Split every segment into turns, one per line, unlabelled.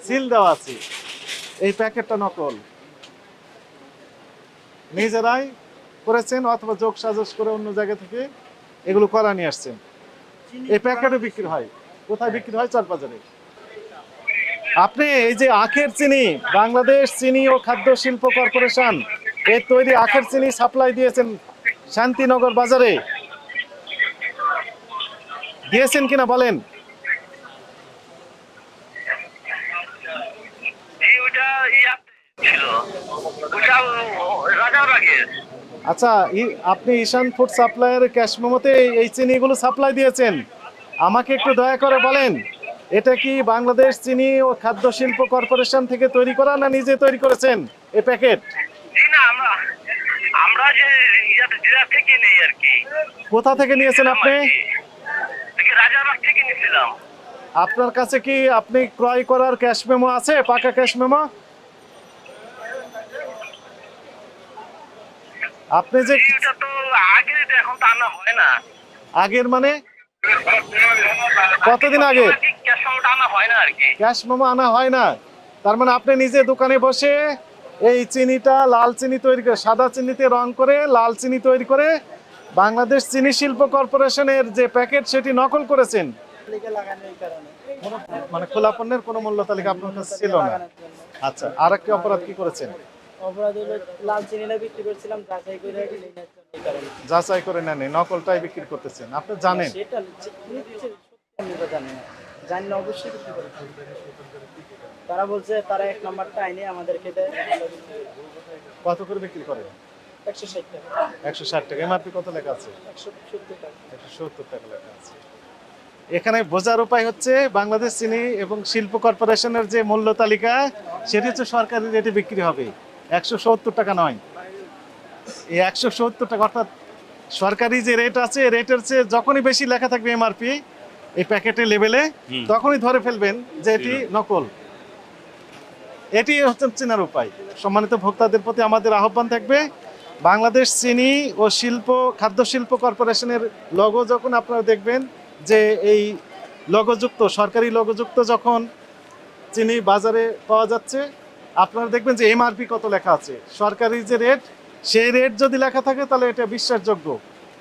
Seal দেওয়া আছে, এই প্যাকেটটা নকল। নিজেরাই করেছেন অথবা যোগ সাজস করে অন্য জায়গা থেকে এগুলো করা নিয়ে আসছেন। এই প্যাকেটে বিক্রি হয়। কোথায় বিক্রি হয়? চরবাজারে। আপনি এই যে আখের চিনি, বাংলাদেশ চিনি ও খাদ্য শিল্প কর্পোরেশন এর তৈরি আখের চিনি সাপ্লাই দিয়েছেন শান্তিনগর বাজারে, দিয়েছেন কিনা বলেন? আচ্ছা, আপনি ঈশান ফুড সাপ্লাইয়ের ক্যাশ মেমোতে এই চিনিগুলো সাপ্লাই দিয়েছেন। আমাকে একটু দয়া করে বলেন, এটা কি বাংলাদেশ চিনি ও খাদ্য শিল্প কর্পোরেশন থেকে তৈরি করা না নিজে তৈরি করেছেন এই প্যাকেট?
আমরা যে ডিলার থেকে নেই আর কি।
কোথা থেকে নিয়েছেন আপনি?
রাজারবাগ থেকে নিয়েছিলাম।
আপনার কাছে কি আপনি ক্রয় করার ক্যাশ মেমো আছে, পাকা ক্যাশ মেমো? আপনি যে
এটা তো আগের, এটা এখন তো আনা হয় না।
আগের মানে কতদিন আগে?
ক্যাশ মেমোটা আনা হয় না আর কি।
ক্যাশ মেমো আনা হয় না, তার মানে আপনি নিজে দোকানে বসে এই চিনিটা লাল চিনি তৈরি করে, সাদা চিনিতে রং করে লাল চিনি তৈরি করে বাংলাদেশ চিনি শিল্প কর্পোরেশনের যে প্যাকেট সেটি নকল করেছেন। মানে খোলা পণ্যের কোনো মূল্য তালিকা আপনার কাছে ছিল না। আচ্ছা, আর একটি অপরাধ কি করেছেন?
অপরাধ হলো লাল চিনিটা বিক্রি করছিলাম যাচাই করে ডিলাই নেওয়ার জন্য, এই কারণে।
যাচাই করে নেন, নকলটাই বিক্রি করতেছেন, আপনি জানেন?
সেটা আমি তো জানি না, জানি না অবশ্যই বিক্রি করে। তারা বলছে তারা এক নম্বরটা আইনে আমাদের খেতে
কত করে বিক্রি করে?
160 টাকা,
160 টাকা। এমআরপি কত লেখা আছে?
170 টাকা।
170 টাকা লেখা আছে। এখানে বোঝার উপায় হচ্ছে বাংলাদেশ চিনি এবং শিল্প কর্পোরেশনের যে মূল্য তালিকা সেটি হচ্ছে সরকারি রেটে বিক্রি হবে, 170 টাকা নয়। এই 170 টাকা অর্থাৎ সরকারি যে রেট আছে রেটের চেয়ে যখনই বেশি লেখা থাকবে এমআরপি এই প্যাকেটের লেভেলে, তখনই ধরে ফেলবেন যে এটি নকল। এটি হচ্ছে চেনার উপায়। সম্মানিত ভোক্তাদের প্রতি আমাদের আহ্বান থাকবে, বাংলাদেশ চিনি ও শিল্প খাদ্য শিল্প কর্পোরেশনের লোগো যখন আপনারা দেখবেন যে এই লোগোযুক্ত সরকারি লোগোযুক্ত যখন চিনি বাজারে পাওয়া যাচ্ছে, আপনারা দেখবেন যে এমআরপি কত লেখা আছে, সরকারি যে রেট সেই রেট যদি লেখা থাকে তাহলে এটা বিশ্বাসযোগ্য।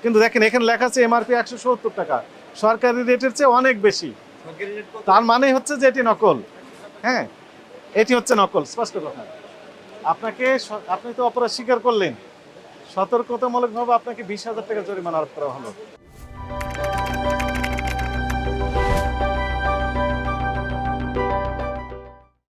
কিন্তু দেখেন এখানে লেখা আছে এমআরপি 170 টাকা, সরকারি রেটের চেয়ে অনেক বেশি। তার মানে হচ্ছে যে এটি নকল। হ্যাঁ, এটি হচ্ছে নকল, স্পষ্ট কথা। আপনি তো অপরাধ স্বীকার করলেন, সতর্কতামূলকভাবে আপনাকে 20,000 টাকা জরিমানা আরোপ করা হলো।